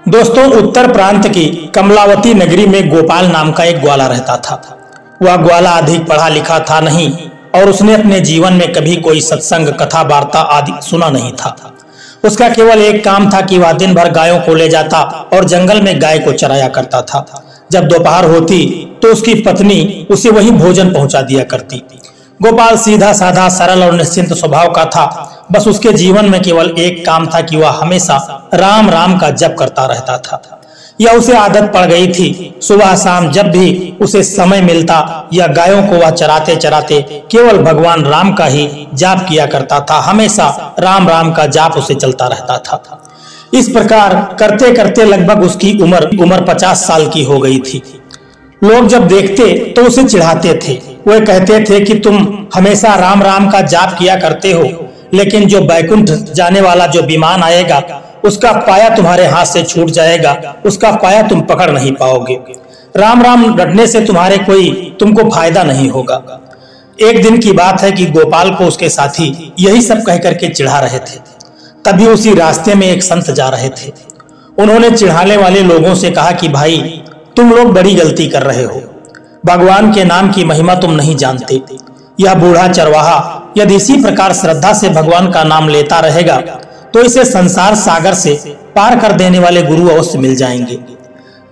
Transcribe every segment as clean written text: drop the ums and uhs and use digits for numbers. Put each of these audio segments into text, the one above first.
दोस्तों, उत्तर प्रांत की कमलावती नगरी में गोपाल नाम का एक ग्वाला रहता था। वह ग्वाला अधिक पढ़ा लिखा था नहीं और उसने अपने जीवन में कभी कोई सत्संग, कथा, वार्ता आदि सुना नहीं था। उसका केवल एक काम था कि वह दिन भर गायों को ले जाता और जंगल में गाय को चराया करता था। जब दोपहर होती तो उसकी पत्नी उसे वहीं भोजन पहुंचा दिया करती। गोपाल सीधा साधा, सरल और निश्चिंत स्वभाव का था। बस उसके जीवन में केवल एक काम था कि वह हमेशा राम राम का जप करता रहता था। यह उसे आदत पड़ गई थी। सुबह शाम जब भी उसे समय मिलता या गायों को वह चराते चराते केवल भगवान राम का ही जाप किया करता था। हमेशा राम राम का जाप उसे चलता रहता था। इस प्रकार करते करते लगभग उसकी उम्र 50 साल की हो गई थी। लोग जब देखते तो उसे चिढ़ाते थे। वे कहते थे कि तुम हमेशा राम राम का जाप किया करते हो, लेकिन जो बैकुंठ जाने वाला जो विमान आएगा उसका पाया तुम्हारे हाथ से छूट जाएगा, उसका पाया तुम पकड़ नहीं पाओगे। राम राम रटने से तुमको फायदा नहीं होगा। एक दिन की बात है कि गोपाल को उसके साथी यही सब कह करके चिढ़ा रहे थे। तभी उसी रास्ते में एक संत जा रहे थे। उन्होंने चिढ़ाने वाले लोगों से कहा कि भाई, तुम लोग बड़ी गलती कर रहे हो। भगवान के नाम की महिमा तुम नहीं जानते। यह बूढ़ा चरवाहा यदि इसी प्रकार श्रद्धा से भगवान का नाम लेता रहेगा तो इसे संसार सागर से पार कर देने वाले गुरु अवश्य मिल जाएंगे।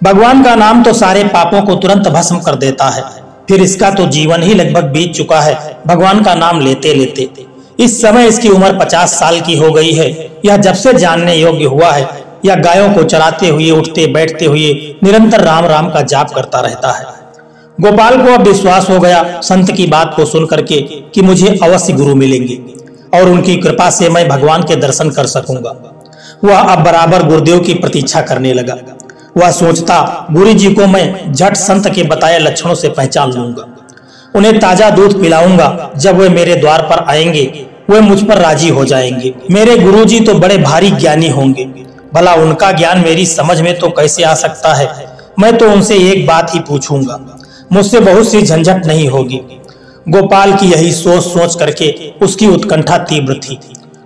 भगवान का नाम तो सारे पापों को तुरंत भस्म कर देता है। फिर इसका तो जीवन ही लगभग बीत चुका है भगवान का नाम लेते लेते। इस समय इसकी उम्र 50 साल की हो गई है। यह जब से जानने योग्य हुआ है, यह गायों को चराते हुए, उठते बैठते हुए निरंतर राम राम का जाप करता रहता है। गोपाल को अब विश्वास हो गया संत की बात को सुन करके कि मुझे अवश्य गुरु मिलेंगे और उनकी कृपा से मैं भगवान के दर्शन कर सकूंगा। वह अब बराबर गुरुदेव की प्रतीक्षा करने लगा। वह सोचता, गुरु जी को मैं झट संत के बताए लक्षणों से पहचान लूंगा, उन्हें ताजा दूध पिलाऊंगा। जब वे मेरे द्वार पर आएंगे वे मुझ पर राजी हो जाएंगे। मेरे गुरुजी तो बड़े भारी ज्ञानी होंगे, भला उनका ज्ञान मेरी समझ में तो कैसे आ सकता है। मैं तो उनसे एक बात ही पूछूंगा, मुझसे बहुत सी झंझट नहीं होगी। गोपाल की यही सोच सोच करके उसकी उत्कंठा तीव्र थी।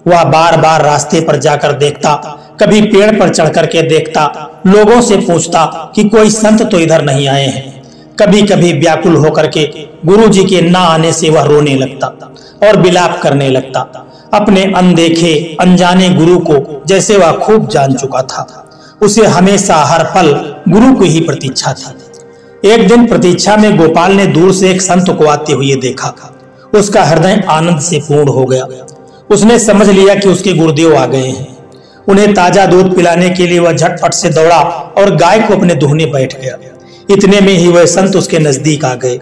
वह बार बार रास्ते पर जाकर देखता, कभी पेड़ पर चढ़ करके देखता, लोगों से पूछता कि कोई संत तो इधर नहीं आए हैं। कभी कभी व्याकुल होकर के गुरुजी के ना आने से वह रोने लगता और विलाप करने लगता। अपने अनदेखे अनजाने गुरु को जैसे वह खूब जान चुका था। उसे हमेशा हर पल गुरु की ही प्रतीक्षा थी। एक दिन प्रतीक्षा में गोपाल ने दूर से एक संत को आते हुए देखा। उसका हृदय आनंद से पूर्ण हो गया। उसने समझ लिया कि उसके गुरुदेव आ गए हैं। उन्हें ताजा दूध पिलाने के लिए वह झटपट से दौड़ा और गाय को अपने दुहने बैठ गया। इतने में ही वह संत उसके नजदीक आ गए।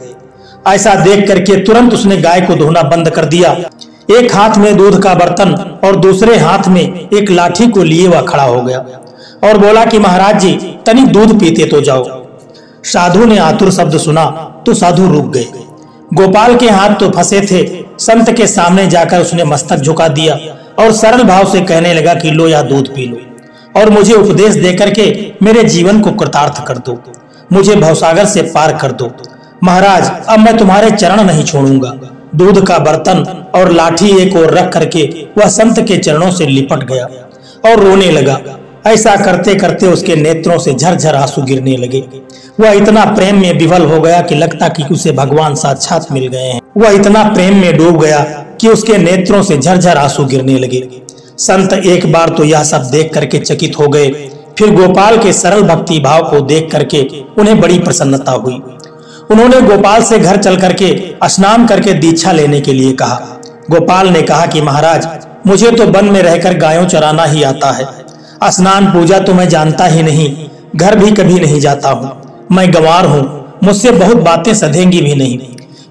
ऐसा देख करके तुरंत उसने गाय को धोना बंद कर दिया। एक हाथ में दूध का बर्तन और दूसरे हाथ में एक लाठी को लिए वह खड़ा हो गया और बोला कि महाराज जी, तनिक दूध पीते तो जाओ। साधु ने आतुर शब्द सुना तो साधु रुक गए। गोपाल के हाथ तो फंसे थे। संत के सामने जाकर उसने मस्तक झुका दिया और सरल भाव से कहने लगा कि लो, यह दूध पी लो और मुझे उपदेश देकर के मेरे जीवन को कृतार्थ कर दो, मुझे भवसागर से पार कर दो। महाराज, अब मैं तुम्हारे चरण नहीं छोड़ूंगा। दूध का बर्तन और लाठी एक ओर रख करके वह संत के चरणों से लिपट गया और रोने लगा। ऐसा करते करते उसके नेत्रों से झरझर आंसू गिरने लगे। वह इतना प्रेम में विवल हो गया कि लगता कि उसे भगवान साक्षात मिल गए हैं। वह इतना प्रेम में डूब गया कि उसके नेत्रों से झरझर आंसू गिरने लगे। संत एक बार तो यह सब देख करके चकित हो गए। फिर गोपाल के सरल भक्ति भाव को देख करके उन्हें बड़ी प्रसन्नता हुई। उन्होंने गोपाल से घर चल करके स्नान करके दीक्षा लेने के लिए कहा। गोपाल ने कहा कि महाराज, मुझे तो वन में रहकर गायों चराना ही आता है। स्नान पूजा तो मैं जानता ही नहीं, घर भी कभी नहीं जाता हूँ। मैं गंवार हूँ, मुझसे बहुत बातें सधेंगी भी नहीं।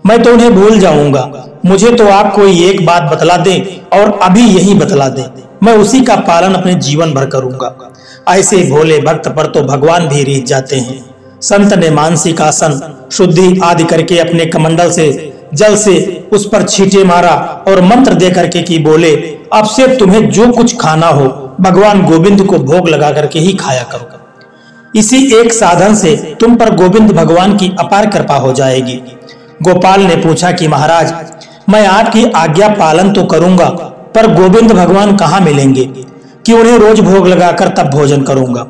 मैं तो उन्हें भूल जाऊंगा। मुझे तो आप कोई एक बात बतला दे और अभी यही बतला दे, मैं उसी का पालन अपने जीवन भर करूंगा। ऐसे भोले भक्त पर तो भगवान भी रीझ जाते हैं। संत ने मानसिक आसन, शुद्धि आदि करके अपने कमंडल से जल से उस पर छींटे मारा और मंत्र दे करके कि बोले, अब से तुम्हें जो कुछ खाना हो भगवान गोविंद को भोग लगा करके ही खाया करो। इसी एक साधन से तुम पर गोविंद भगवान की अपार कृपा हो जाएगी। गोपाल ने पूछा कि महाराज, मैं आपकी आज्ञा पालन तो करूंगा, पर गोविंद भगवान कहाँ मिलेंगे कि उन्हें रोज भोग लगाकर तब भोजन करूंगा।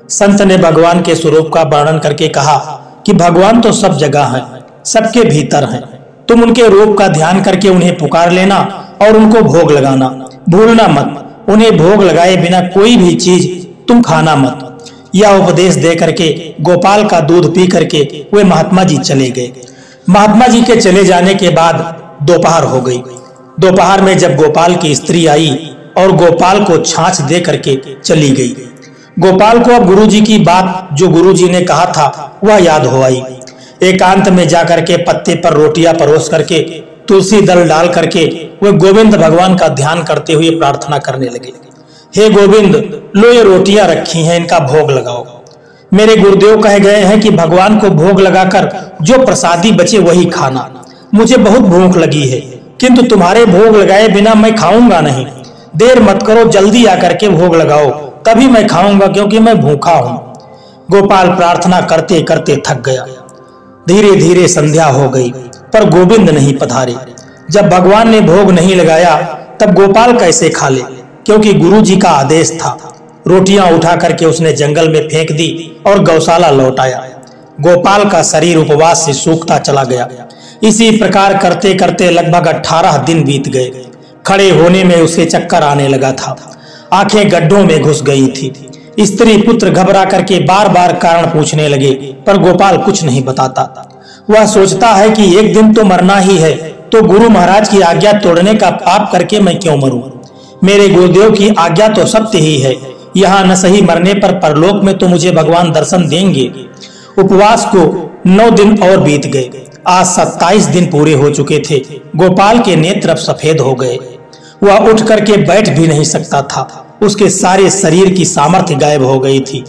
संत ने भगवान के स्वरूप का वर्णन करके कहा कि भगवान तो सब जगह है, सबके भीतर हैं। तुम उनके रूप का ध्यान करके उन्हें पुकार लेना और उनको भोग लगाना। भूलना मत, उन्हें भोग लगाए बिना कोई भी चीज तुम खाना मत। यह उपदेश दे करके गोपाल का दूध पी करके वे महात्मा जी चले गए। महात्मा जी के चले जाने के बाद दोपहर हो गई। दोपहर में जब गोपाल की स्त्री आई और गोपाल को छाछ दे करके चली गई, गोपाल को अब गुरुजी की बात जो गुरुजी ने कहा था वह याद हो आई। एकांत में जाकर के पत्ते पर रोटियां परोस करके तुलसी दल डाल करके वे गोविंद भगवान का ध्यान करते हुए प्रार्थना करने लगे। हे गोविंद, लो ये रोटियां रखी हैं, इनका भोग लगाओ। मेरे गुरुदेव कह गए हैं कि भगवान को भोग लगाकर जो प्रसादी बचे वही खाना। मुझे बहुत भूख लगी है, किंतु तुम्हारे भोग लगाए बिना मैं खाऊंगा नहीं। देर मत करो, जल्दी आकर के भोग लगाओ, तभी मैं खाऊंगा, क्योंकि मैं भूखा हूं। गोपाल प्रार्थना करते करते थक गया। धीरे धीरे संध्या हो गई, पर गोविंद नहीं पधारे। जब भगवान ने भोग नहीं लगाया तब गोपाल कैसे खा ले, क्योंकि गुरु जी का आदेश था। रोटियां उठा करके उसने जंगल में फेंक दी और गौशाला लौट आया। गोपाल का शरीर उपवास से सूखता चला गया। इसी प्रकार करते करते लगभग 18 दिन बीत गए। खड़े होने में उसे चक्कर आने लगा था, आंखें गड्ढों में घुस गई थी। स्त्री पुत्र घबरा करके बार बार कारण पूछने लगे, पर गोपाल कुछ नहीं बताता। वह सोचता है कि एक दिन तो मरना ही है, तो गुरु महाराज की आज्ञा तोड़ने का पाप करके मैं क्यों मरूं? मेरे गुरुदेव की आज्ञा तो सत्य ही है। यहाँ न सही मरने पर परलोक में तो मुझे भगवान दर्शन देंगे। उपवास को 9 दिन और बीत गए। आज 27 दिन पूरे हो चुके थे। गोपाल के नेत्र अब सफेद हो गए। वह उठ करके बैठ भी नहीं सकता था। उसके सारे शरीर की सामर्थ्य गायब हो गई थी।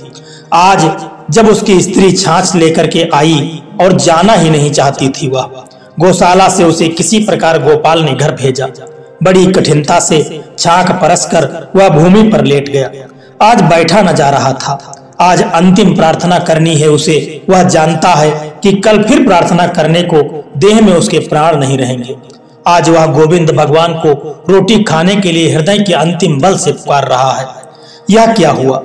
आज जब उसकी स्त्री छाछ लेकर के आई और जाना ही नहीं चाहती थी, वह गौशाला से उसे किसी प्रकार गोपाल ने घर भेजा। बड़ी कठिनता से छाछ परसकर वह भूमि पर लेट गया। आज बैठा न जा रहा था। आज अंतिम प्रार्थना करनी है उसे। वह जानता है कि कल फिर प्रार्थना करने को देह में उसके प्राण नहीं रहेंगे। आज वह गोविंद भगवान को रोटी खाने के लिए हृदय के अंतिम बल से पुकार रहा है। यह क्या हुआ?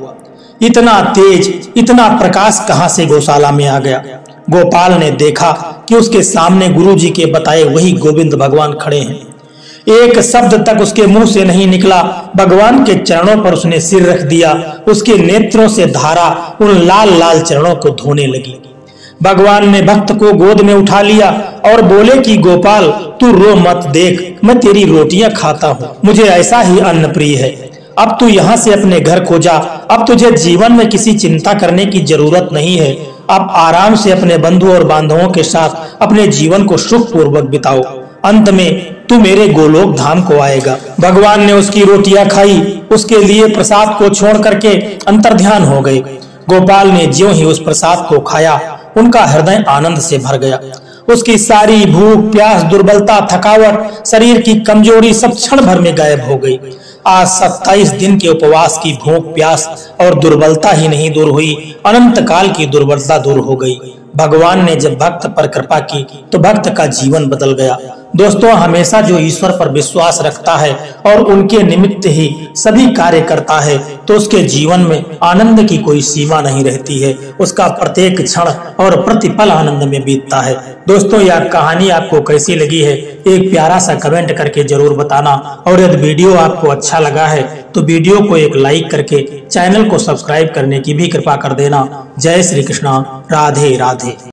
इतना तेज, इतना प्रकाश कहां से गौशाला में आ गया? गोपाल ने देखा कि उसके सामने गुरु जी के बताए वही गोविंद भगवान खड़े हैं। एक शब्द तक उसके मुंह से नहीं निकला। भगवान के चरणों पर उसने सिर रख दिया। उसके नेत्रों से धारा उन लाल लाल चरणों को धोने लगी। भगवान ने भक्त को गोद में उठा लिया और बोले कि गोपाल, तू रो मत, देख मैं तेरी रोटियां खाता हूँ। मुझे ऐसा ही अन्न प्रिय है। अब तू यहाँ से अपने घर खो जा। अब तुझे जीवन में किसी चिंता करने की जरूरत नहीं है। अब आराम से अपने बंधु और बांधवों के साथ अपने जीवन को सुख पूर्वक बिताओ। अंत में तू मेरे गोलोक धाम को आएगा। भगवान ने उसकी रोटियां खाई। उसके लिए प्रसाद को छोड़ करके अंतर्ध्यान हो गए। गोपाल ने ज्यों ही उस प्रसाद को खाया, उनका हृदय आनंद से भर गया। उसकी सारी भूख, प्यास, दुर्बलता, थकावट, शरीर की कमजोरी सब क्षण भर में गायब हो गई। आज 27 दिन के उपवास की भूख, प्यास और दुर्बलता ही नहीं दूर हुई, अनंत काल की दुर्बलता दूर हो गई। भगवान ने जब भक्त पर कृपा की तो भक्त का जीवन बदल गया। दोस्तों, हमेशा जो ईश्वर पर विश्वास रखता है और उनके निमित्त ही सभी कार्य करता है, तो उसके जीवन में आनंद की कोई सीमा नहीं रहती है। उसका प्रत्येक क्षण और प्रतिपल आनंद में बीतता है। दोस्तों, यह कहानी आपको कैसी लगी है, एक प्यारा सा कमेंट करके जरूर बताना। और यदि वीडियो आपको अच्छा लगा है तो वीडियो को एक लाइक करके चैनल को सब्सक्राइब करने की भी कृपा कर देना। जय श्री कृष्णा। राधे राधे।